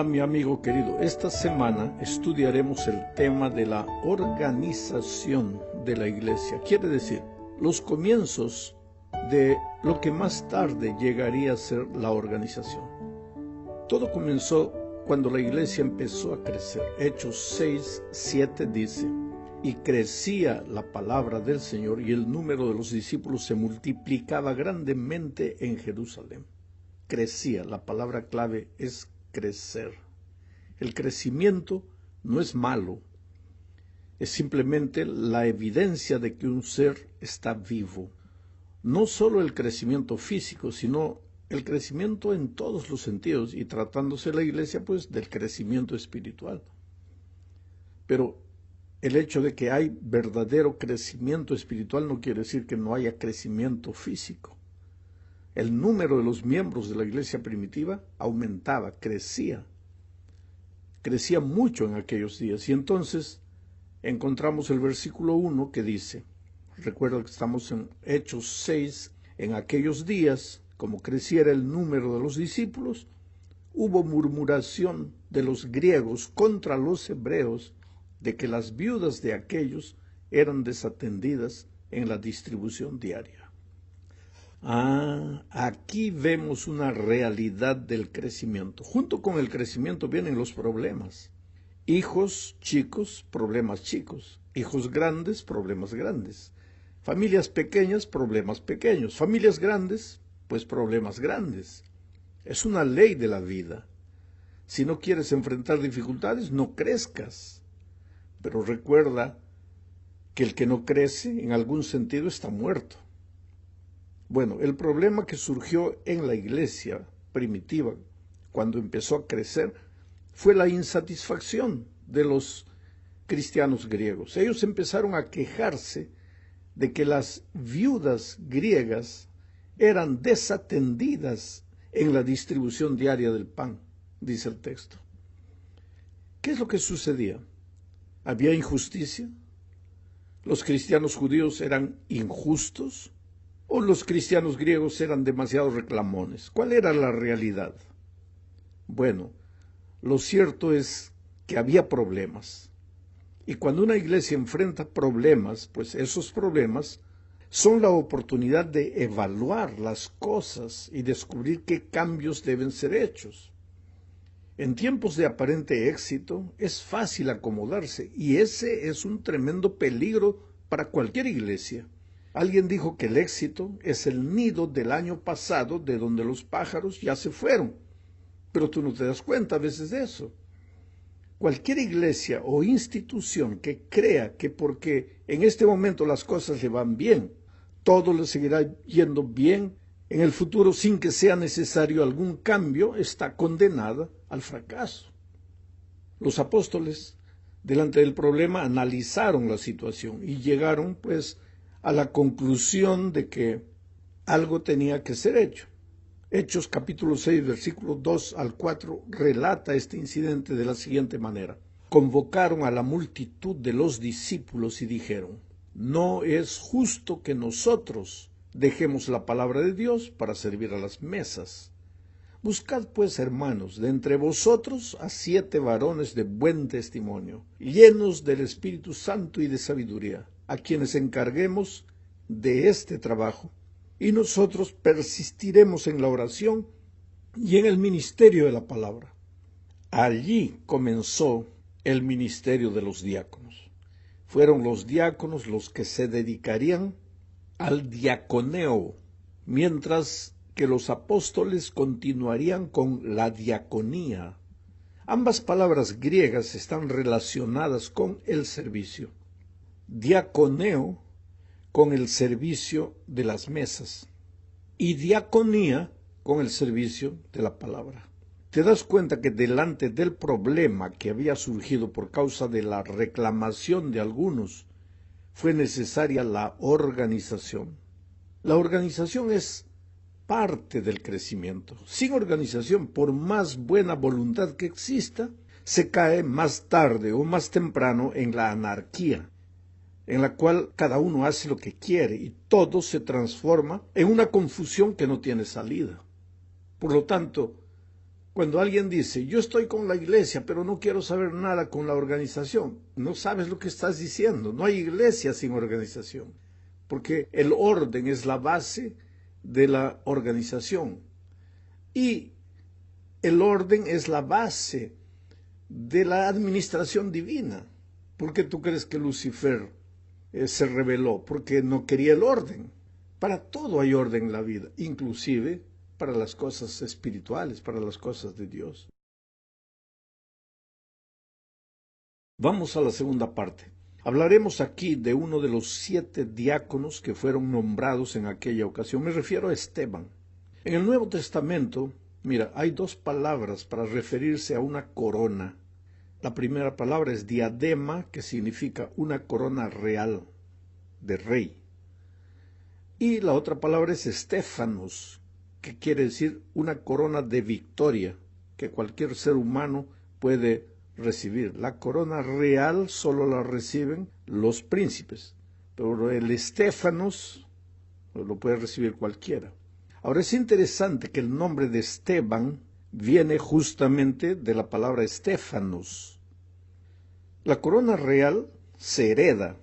Hola mi amigo querido, esta semana estudiaremos el tema de la organización de la iglesia. Quiere decir, los comienzos de lo que más tarde llegaría a ser la organización. Todo comenzó cuando la iglesia empezó a crecer. Hechos 6:7 dice: y crecía la palabra del Señor y el número de los discípulos se multiplicaba grandemente en Jerusalén. Crecía, la palabra clave es crecer. El crecimiento no es malo, es simplemente la evidencia de que un ser está vivo. No solo el crecimiento físico, sino el crecimiento en todos los sentidos, y tratándose la iglesia, pues, del crecimiento espiritual. Pero el hecho de que hay verdadero crecimiento espiritual no quiere decir que no haya crecimiento físico. El número de los miembros de la iglesia primitiva aumentaba, crecía mucho en aquellos días. Y entonces encontramos el versículo 1 que dice, recuerda que estamos en Hechos 6, en aquellos días, como creciera el número de los discípulos, hubo murmuración de los griegos contra los hebreos de que las viudas de aquellos eran desatendidas en la distribución diaria. Aquí vemos una realidad del crecimiento. Junto con el crecimiento vienen los problemas. Hijos chicos, problemas chicos. Hijos grandes, problemas grandes. Familias pequeñas, problemas pequeños. Familias grandes, pues problemas grandes. Es una ley de la vida. Si no quieres enfrentar dificultades, no crezcas. Pero recuerda que el que no crece, en algún sentido, está muerto. Bueno, el problema que surgió en la iglesia primitiva, cuando empezó a crecer, fue la insatisfacción de los cristianos griegos. Ellos empezaron a quejarse de que las viudas griegas eran desatendidas en la distribución diaria del pan, dice el texto. ¿Qué es lo que sucedía? ¿Había injusticia? ¿Los cristianos judíos eran injustos? ¿O los cristianos griegos eran demasiado reclamones? ¿Cuál era la realidad? Bueno, lo cierto es que había problemas. Y cuando una iglesia enfrenta problemas, pues esos problemas son la oportunidad de evaluar las cosas y descubrir qué cambios deben ser hechos. En tiempos de aparente éxito es fácil acomodarse, y ese es un tremendo peligro para cualquier iglesia. Alguien dijo que el éxito es el nido del año pasado de donde los pájaros ya se fueron, pero tú no te das cuenta a veces de eso. Cualquier iglesia o institución que crea que porque en este momento las cosas le van bien, todo le seguirá yendo bien en el futuro sin que sea necesario algún cambio, está condenada al fracaso. Los apóstoles, delante del problema, analizaron la situación y llegaron, pues, a la conclusión de que algo tenía que ser hecho. Hechos capítulo 6, versículos 2 al 4, relata este incidente de la siguiente manera. Convocaron a la multitud de los discípulos y dijeron: no es justo que nosotros dejemos la palabra de Dios para servir a las mesas. Buscad pues, hermanos, de entre vosotros a 7 varones de buen testimonio, llenos del Espíritu Santo y de sabiduría, a quienes encarguemos de este trabajo, y nosotros persistiremos en la oración y en el ministerio de la palabra. Allí comenzó el ministerio de los diáconos. Fueron los diáconos los que se dedicarían al diaconeo, mientras que los apóstoles continuarían con la diaconía. Ambas palabras griegas están relacionadas con el servicio. Diaconeo con el servicio de las mesas y diaconía con el servicio de la palabra. Te das cuenta que delante del problema que había surgido por causa de la reclamación de algunos, fue necesaria la organización. La organización es parte del crecimiento. Sin organización, por más buena voluntad que exista, se cae más tarde o más temprano en la anarquía, en la cual cada uno hace lo que quiere y todo se transforma en una confusión que no tiene salida. Por lo tanto, Cuando alguien dice, yo estoy con la iglesia, pero no quiero saber nada con la organización, no sabes lo que estás diciendo. No hay iglesia sin organización, porque el orden es la base de la organización. Y el orden es la base de la administración divina. ¿Por qué tú crees que Lucifer se rebeló? Porque no quería el orden. Para todo hay orden en la vida, inclusive para las cosas espirituales, para las cosas de Dios. Vamos a la segunda parte. Hablaremos aquí de uno de los 7 diáconos que fueron nombrados en aquella ocasión. Me refiero a Esteban. En el Nuevo Testamento, mira, hay 2 palabras para referirse a una corona. La primera palabra es diadema, que significa una corona real, de rey. Y la otra palabra es estéfanos, que quiere decir una corona de victoria, que cualquier ser humano puede recibir. La corona real solo la reciben los príncipes, pero el estéfanos lo puede recibir cualquiera. Ahora es interesante que el nombre de Esteban viene justamente de la palabra estéfanos. La corona real se hereda,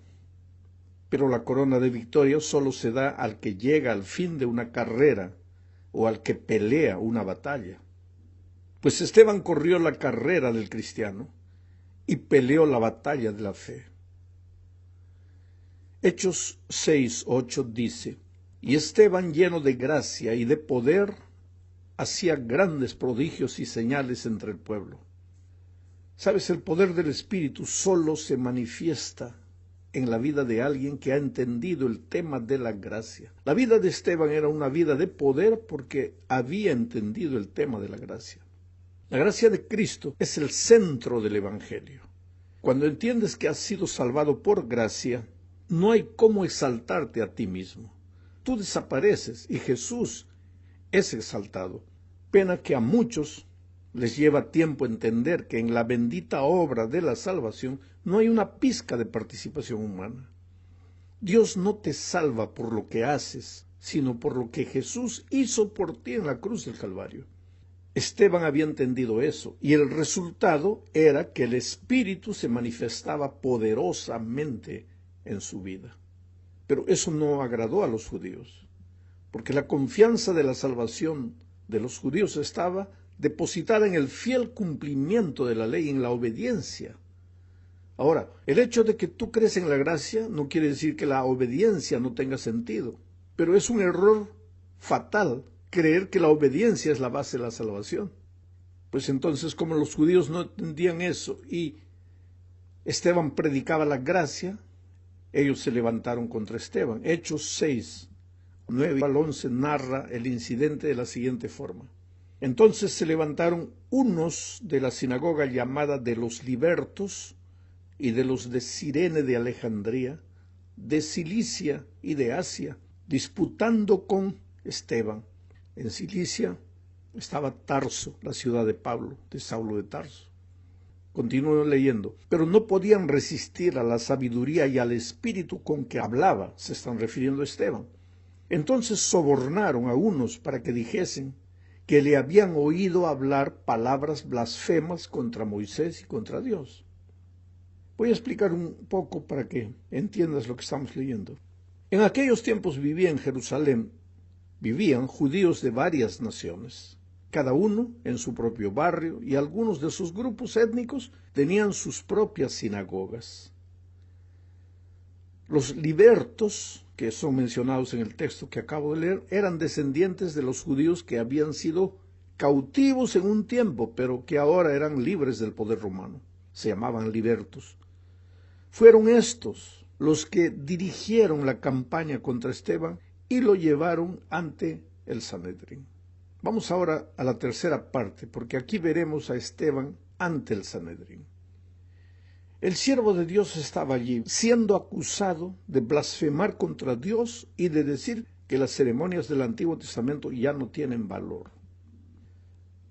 pero la corona de victoria solo se da al que llega al fin de una carrera o al que pelea una batalla. Pues Esteban corrió la carrera del cristiano y peleó la batalla de la fe. Hechos 6:8 dice, y Esteban, lleno de gracia y de poder, hacía grandes prodigios y señales entre el pueblo. Sabes, el poder del Espíritu solo se manifiesta en la vida de alguien que ha entendido el tema de la gracia. La vida de Esteban era una vida de poder porque había entendido el tema de la gracia. La gracia de Cristo es el centro del Evangelio. Cuando entiendes que has sido salvado por gracia, no hay cómo exaltarte a ti mismo. Tú desapareces y Jesús es exaltado. Pena que a muchos les lleva tiempo entender que en la bendita obra de la salvación no hay una pizca de participación humana. Dios no te salva por lo que haces, sino por lo que Jesús hizo por ti en la cruz del Calvario. Esteban había entendido eso, y el resultado era que el Espíritu se manifestaba poderosamente en su vida. Pero eso no agradó a los judíos, porque la confianza de la salvación de los judíos estaba depositada en el fiel cumplimiento de la ley, en la obediencia. Ahora, el hecho de que tú crees en la gracia no quiere decir que la obediencia no tenga sentido, pero es un error fatal creer que la obediencia es la base de la salvación. Pues entonces, como los judíos no entendían eso y Esteban predicaba la gracia, ellos se levantaron contra Esteban. Hechos 6:9-11 narra el incidente de la siguiente forma. Entonces se levantaron unos de la sinagoga llamada de los libertos y de los de Cirene de Alejandría, de Cilicia y de Asia, disputando con Esteban. En Cilicia estaba Tarso, la ciudad de Pablo, de Saulo de Tarso. Continúo leyendo. Pero no podían resistir a la sabiduría y al espíritu con que hablaba, se están refiriendo a Esteban. Entonces sobornaron a unos para que dijesen que le habían oído hablar palabras blasfemas contra Moisés y contra Dios. Voy a explicar un poco para que entiendas lo que estamos leyendo. En aquellos tiempos vivían judíos de varias naciones, cada uno en su propio barrio, y algunos de sus grupos étnicos tenían sus propias sinagogas. Los libertos, que son mencionados en el texto que acabo de leer, eran descendientes de los judíos que habían sido cautivos en un tiempo, pero que ahora eran libres del poder romano. Se llamaban libertos. Fueron estos los que dirigieron la campaña contra Esteban y lo llevaron ante el Sanedrín. Vamos ahora a la tercera parte, porque aquí veremos a Esteban ante el Sanedrín. El siervo de Dios estaba allí, siendo acusado de blasfemar contra Dios y de decir que las ceremonias del Antiguo Testamento ya no tienen valor.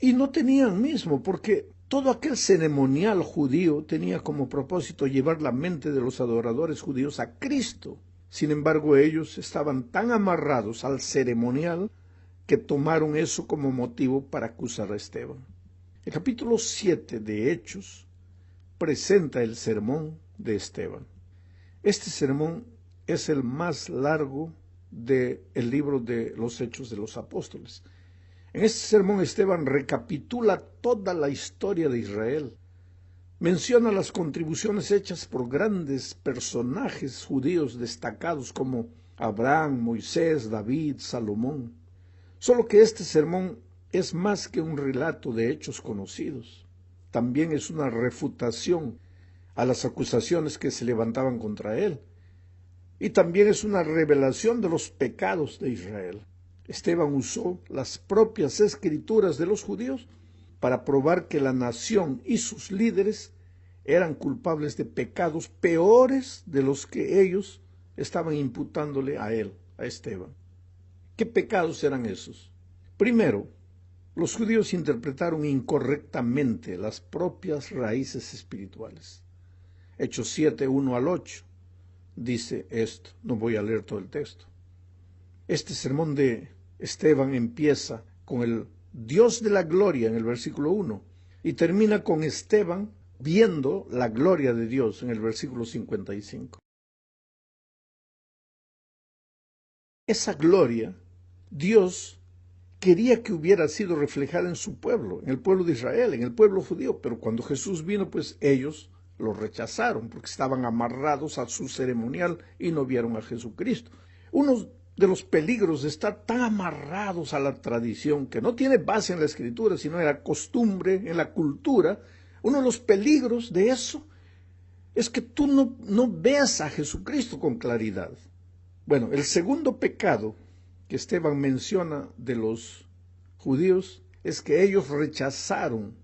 Y no tenían mismo, porque todo aquel ceremonial judío tenía como propósito llevar la mente de los adoradores judíos a Cristo. Sin embargo, ellos estaban tan amarrados al ceremonial que tomaron eso como motivo para acusar a Esteban. El capítulo 7 de Hechos presenta el sermón de Esteban. Este sermón es el más largo del libro de los Hechos de los Apóstoles. En este sermón Esteban recapitula toda la historia de Israel. Menciona las contribuciones hechas por grandes personajes judíos destacados como Abraham, Moisés, David, Salomón. Solo que este sermón es más que un relato de hechos conocidos. También es una refutación a las acusaciones que se levantaban contra él. Y también es una revelación de los pecados de Israel. Esteban usó las propias escrituras de los judíos para probar que la nación y sus líderes eran culpables de pecados peores de los que ellos estaban imputándole a él, a Esteban. ¿Qué pecados eran esos? Primero, los judíos interpretaron incorrectamente las propias raíces espirituales. Hechos 7, 1 al 8 dice esto. No voy a leer todo el texto. Este sermón de Esteban empieza con el Dios de la gloria en el versículo 1 y termina con Esteban viendo la gloria de Dios en el versículo 55. Esa gloria, Dios quería que hubiera sido reflejada en su pueblo, en el pueblo de Israel, en el pueblo judío, pero cuando Jesús vino, pues ellos lo rechazaron porque estaban amarrados a su ceremonial y no vieron a Jesucristo. Uno de los peligros de estar tan amarrados a la tradición, que no tiene base en la Escritura, sino en la costumbre, en la cultura, uno de los peligros de eso es que tú no veas a Jesucristo con claridad. Bueno, el segundo pecado que Esteban menciona de los judíos es que ellos rechazaron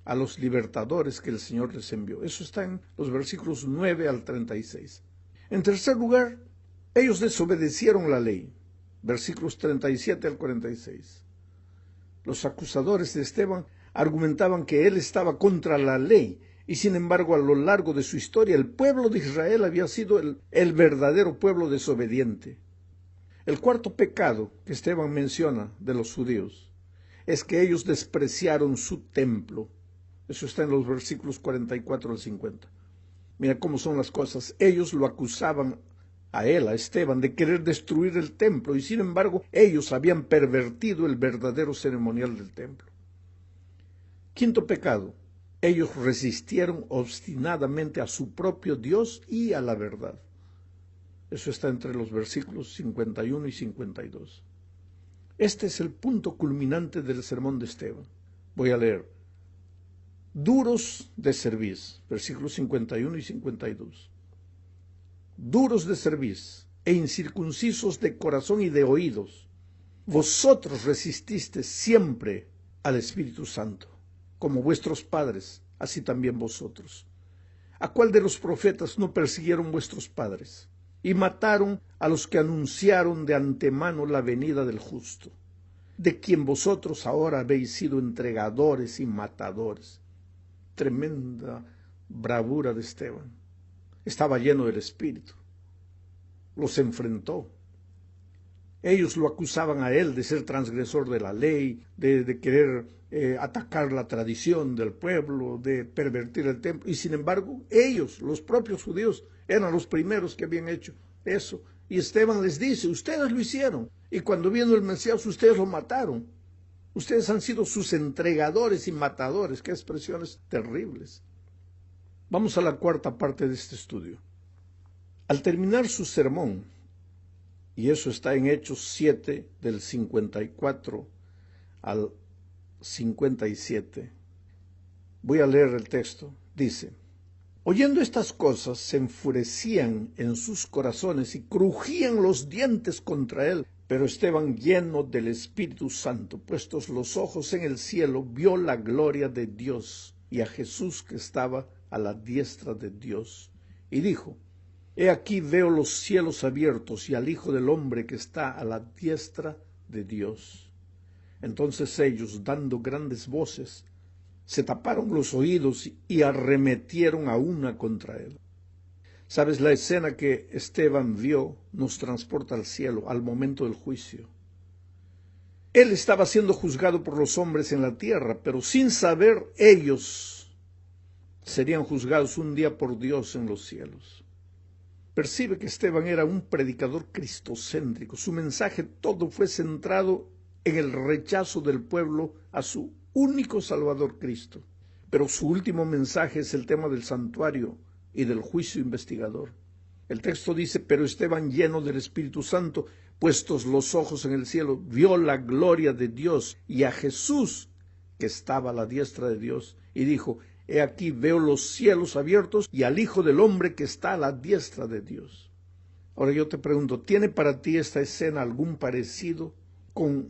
a los libertadores que el Señor les envió. Eso está en los versículos 9 al 36. En tercer lugar, ellos desobedecieron la ley, versículos 37 al 46. Los acusadores de Esteban argumentaban que él estaba contra la ley, y sin embargo a lo largo de su historia el pueblo de Israel había sido el verdadero pueblo desobediente. El cuarto pecado que Esteban menciona de los judíos es que ellos despreciaron su templo. Eso está en los versículos 44 al 50. Mira cómo son las cosas. Ellos lo acusaban a él, a Esteban, de querer destruir el templo, y sin embargo ellos habían pervertido el verdadero ceremonial del templo. Quinto pecado, ellos resistieron obstinadamente a su propio Dios y a la verdad. Eso está entre los versículos 51 y 52. Este es el punto culminante del sermón de Esteban. Voy a leer. Duros de cerviz, versículos 51 y 52. Duros de cerviz e incircuncisos de corazón y de oídos, vosotros resististeis siempre al Espíritu Santo, como vuestros padres, así también vosotros. ¿A cuál de los profetas no persiguieron vuestros padres? Y mataron a los que anunciaron de antemano la venida del justo, de quien vosotros ahora habéis sido entregadores y matadores. Tremenda bravura de Esteban. Estaba lleno del Espíritu. Los enfrentó. Ellos lo acusaban a él de ser transgresor de la ley, de querer atacar la tradición del pueblo, de pervertir el templo. Y sin embargo, ellos, los propios judíos, eran los primeros que habían hecho eso. Y Esteban les dice, ustedes lo hicieron. Y cuando vino el Mesías, ustedes lo mataron. Ustedes han sido sus entregadores y matadores. Qué expresiones terribles. Vamos a la cuarta parte de este estudio. Al terminar su sermón, y eso está en Hechos 7, del 54 al 57, voy a leer el texto. Dice, oyendo estas cosas, se enfurecían en sus corazones y crujían los dientes contra él. Pero Esteban, lleno del Espíritu Santo, puestos los ojos en el cielo, vio la gloria de Dios y a Jesús que estaba a la diestra de Dios. Y dijo, he aquí veo los cielos abiertos y al Hijo del Hombre que está a la diestra de Dios. Entonces ellos, dando grandes voces, se taparon los oídos y arremetieron a una contra él. ¿Sabes? La escena que Esteban vio nos transporta al cielo, al momento del juicio. Él estaba siendo juzgado por los hombres en la tierra, pero sin saber ellos serían juzgados un día por Dios en los cielos. Percibe que Esteban era un predicador cristocéntrico. Su mensaje todo fue centrado en el rechazo del pueblo a su único Salvador Cristo. Pero su último mensaje es el tema del santuario y del juicio investigador. El texto dice: pero Esteban, lleno del Espíritu Santo, puestos los ojos en el cielo, vio la gloria de Dios y a Jesús, que estaba a la diestra de Dios, y dijo: he aquí veo los cielos abiertos y al Hijo del Hombre que está a la diestra de Dios. Ahora yo te pregunto, ¿tiene para ti esta escena algún parecido con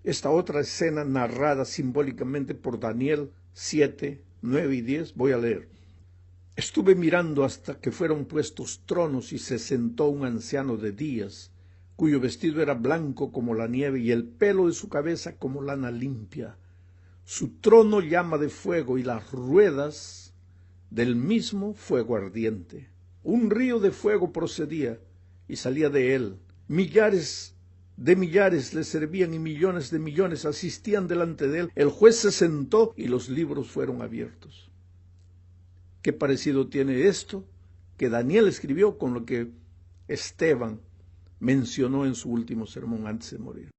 esta otra escena narrada simbólicamente por Daniel 7, 9 y 10? Voy a leer. Estuve mirando hasta que fueron puestos tronos y se sentó un anciano de días, cuyo vestido era blanco como la nieve y el pelo de su cabeza como lana limpia. Su trono llama de fuego y las ruedas del mismo fuego ardiente. Un río de fuego procedía y salía de él. Millares de millares le servían y millones de millones asistían delante de él. El juez se sentó y los libros fueron abiertos. ¿Qué parecido tiene esto que Daniel escribió con lo que Esteban mencionó en su último sermón antes de morir?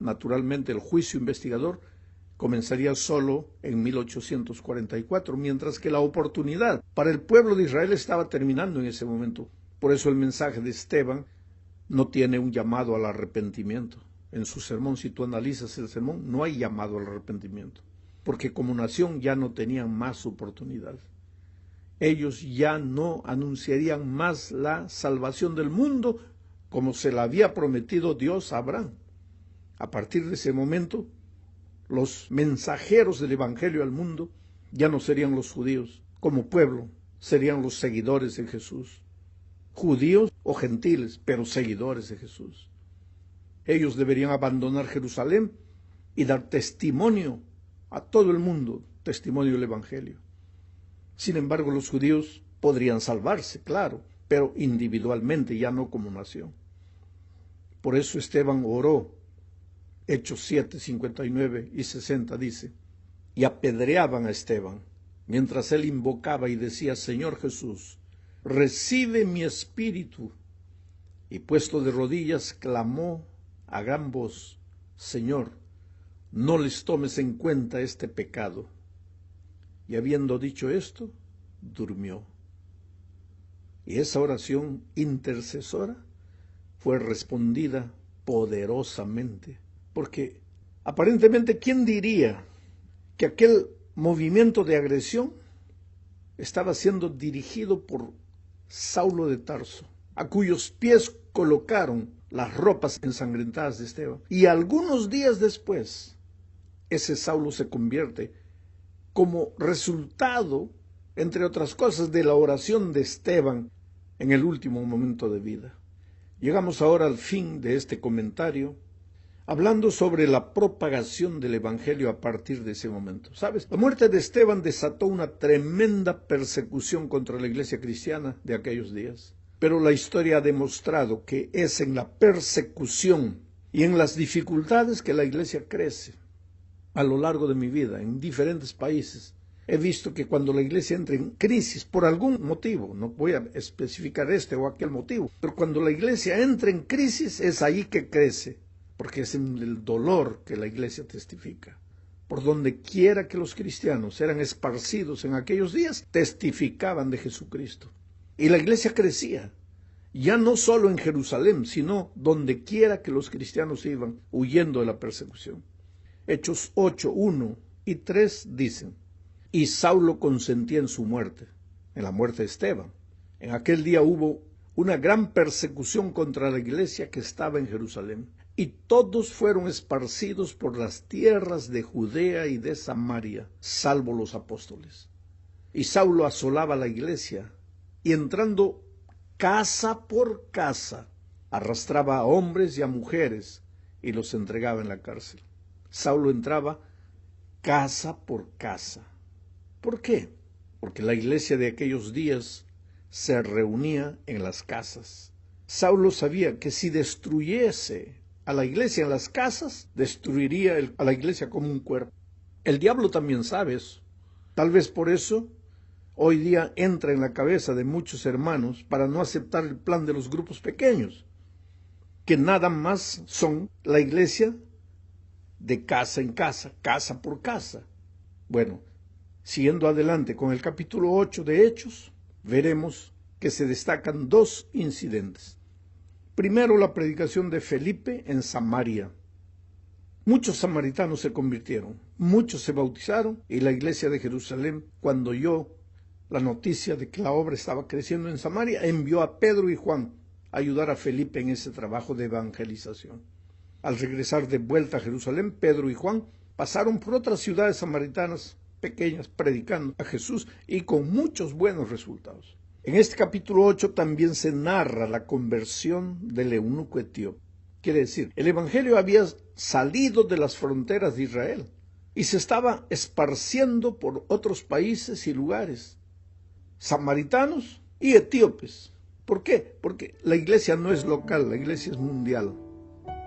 Naturalmente, el juicio investigador comenzaría solo en 1844, mientras que la oportunidad para el pueblo de Israel estaba terminando en ese momento. Por eso el mensaje de Esteban no tiene un llamado al arrepentimiento. En su sermón, si tú analizas el sermón, no hay llamado al arrepentimiento, porque como nación ya no tenían más oportunidad. Ellos ya no anunciarían más la salvación del mundo como se la había prometido Dios a Abraham. A partir de ese momento, los mensajeros del Evangelio al mundo ya no serían los judíos. Como pueblo, serían los seguidores de Jesús. Judíos o gentiles, pero seguidores de Jesús. Ellos deberían abandonar Jerusalén y dar testimonio a todo el mundo, testimonio del Evangelio. Sin embargo, los judíos podrían salvarse, claro, pero individualmente, ya no como nación. Por eso Esteban oró. Hechos 7, 59 y 60 dice: y apedreaban a Esteban, mientras él invocaba y decía: Señor Jesús, recibe mi espíritu. Y puesto de rodillas, clamó a gran voz: Señor, no les tomes en cuenta este pecado. Y habiendo dicho esto, durmió. Y esa oración intercesora fue respondida poderosamente. Porque aparentemente, ¿quién diría que aquel movimiento de agresión estaba siendo dirigido por Saulo de Tarso, a cuyos pies colocaron las ropas ensangrentadas de Esteban? Y algunos días después, ese Saulo se convierte como resultado, entre otras cosas, de la oración de Esteban en el último momento de vida. Llegamos ahora al fin de este comentario, hablando sobre la propagación del Evangelio a partir de ese momento. ¿Sabes? La muerte de Esteban desató una tremenda persecución contra la iglesia cristiana de aquellos días. Pero la historia ha demostrado que es en la persecución y en las dificultades que la iglesia crece. A lo largo de mi vida, en diferentes países, he visto que cuando la iglesia entra en crisis por algún motivo, no voy a especificar este o aquel motivo, pero cuando la iglesia entra en crisis es ahí que crece. Porque es en el dolor que la iglesia testifica. Por donde quiera que los cristianos eran esparcidos en aquellos días, testificaban de Jesucristo. Y la iglesia crecía, ya no solo en Jerusalén, sino donde quiera que los cristianos iban, huyendo de la persecución. Hechos 8, 1 y 3 dicen: y Saulo consentía en su muerte, en la muerte de Esteban. En aquel día hubo una gran persecución contra la iglesia que estaba en Jerusalén. Y todos fueron esparcidos por las tierras de Judea y de Samaria, salvo los apóstoles. Y Saulo asolaba la iglesia, y entrando casa por casa, arrastraba a hombres y a mujeres, y los entregaba en la cárcel. Saulo entraba casa por casa. ¿Por qué? Porque la iglesia de aquellos días se reunía en las casas. Saulo sabía que si destruyese a la iglesia en las casas, destruiría a la iglesia como un cuerpo. El diablo también sabe eso. Tal vez por eso hoy día entra en la cabeza de muchos hermanos para no aceptar el plan de los grupos pequeños, que nada más son la iglesia de casa en casa, casa por casa. Bueno, siguiendo adelante con el capítulo 8 de Hechos, veremos que se destacan dos incidentes. Primero, la predicación de Felipe en Samaria. Muchos samaritanos se convirtieron, muchos se bautizaron, y la iglesia de Jerusalén, cuando oyó la noticia de que la obra estaba creciendo en Samaria, envió a Pedro y Juan a ayudar a Felipe en ese trabajo de evangelización. Al regresar de vuelta a Jerusalén, Pedro y Juan pasaron por otras ciudades samaritanas pequeñas predicando a Jesús y con muchos buenos resultados. En este capítulo 8 también se narra la conversión del eunuco etíope. Quiere decir, el evangelio había salido de las fronteras de Israel y se estaba esparciendo por otros países y lugares, samaritanos y etíopes. ¿Por qué? Porque la iglesia no es local, la iglesia es mundial.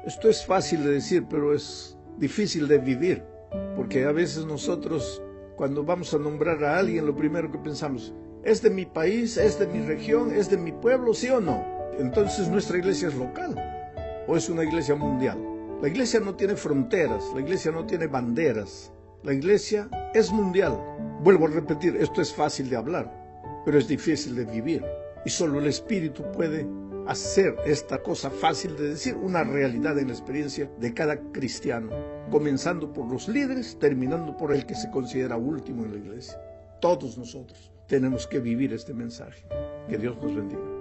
Esto es fácil de decir, pero es difícil de vivir, porque a veces nosotros, cuando vamos a nombrar a alguien, lo primero que pensamos, ¿es de mi país, es de mi región, es de mi pueblo, sí o no? Entonces nuestra iglesia es local, o es una iglesia mundial. La iglesia no tiene fronteras, la iglesia no tiene banderas, la iglesia es mundial. Vuelvo a repetir, esto es fácil de hablar, pero es difícil de vivir, y solo el Espíritu puede hacer esta cosa fácil de decir una realidad en la experiencia de cada cristiano, comenzando por los líderes, terminando por el que se considera último en la iglesia. Todos nosotros tenemos que vivir este mensaje. Que Dios nos bendiga.